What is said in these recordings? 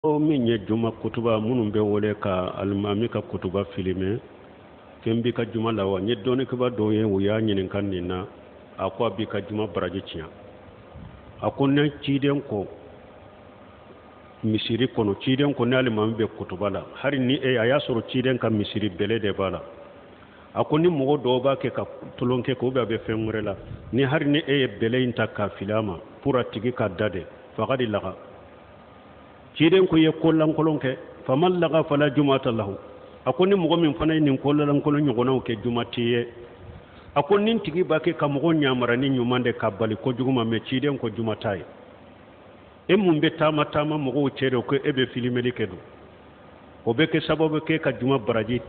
o min ye juma kutuba minnu bɛ wele ka alimami ka kutuba filime fɛn bi ka juma la wa n ye dɔɔni kiba dɔw ye u y'a ɲininka nin na a ko a bi ka juma baraji tiɲɛ a ko ne ciden ko misiri kɔnɔ ciden ko ne alimami bɛ kutuba la hari ni a y'a sɔrɔ ciden ka misiri bɛlɛ de b'a la a ko ni mɔgɔ dɔw b'a kɛ ka tolon kɛ ko bɛ a bɛ fɛn wɛrɛ la ni hari ni ye bɛlɛ in ta k'a fili a ma pour a tigi ka da de fagadi laga ciden ko ye kolankolon kɛ faman laga fala jumata lahu a ko ni mɔgɔ min fana ye nin kolankolon ɲɔgɔnnaw kɛ juma tɛ ye a ko nin tigi b'a kɛ ka mɔgɔ ɲamara ni ɲuman de ka bali kojugu ma mɛ ciden ko juma t'a ye e mun bɛ taama taama mɔgɔw cɛ de ko e bɛ filimeli kɛ don o bɛ kɛ sababu kɛ ka juma baraji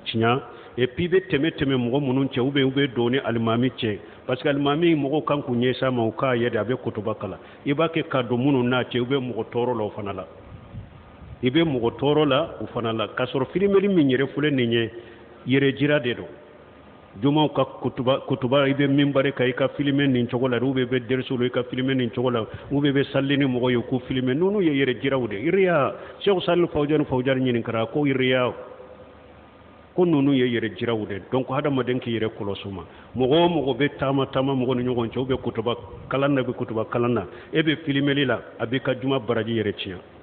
tiɲɛ et puis bɛ tɛmɛ mɔgɔ minnu cɛ u bɛ don ni alimami cɛ parce que alimami mɔgɔw kan k'u ɲɛsin a ma u k'a ye de a bɛ kutuba kala i b'a kɛ ka don minnu n'a cɛ u bɛ mɔgɔ tɔɔrɔ la o fana la i bɛ mɔgɔ tɔɔrɔ la o fana la k'a sɔrɔ filimeli min yɛrɛ filɛ nin ye yɛrɛjira de don jumaw ka kutuba i bɛ minbari kan i ka filime nin cogo la ou bien i bɛ dɛriso la i ka filime nin cogo la ou bien i bɛ sali ni mɔgɔ ye k'u filime ninnu ye yɛrɛjiraw de riya Cheikh Salih Fawzan ɲininkara ko riya ko ninnu ye yɛrɛjiraw de donc hadamaden k'i yɛrɛ kɔlɔsi ma mɔgɔ o mɔgɔ bɛ taama mɔgɔ ni ɲɔgɔn cɛ u bɛ kutuba kalan na e bɛ filimeli la a b'i ka juma baraji yɛrɛ tiɲɛ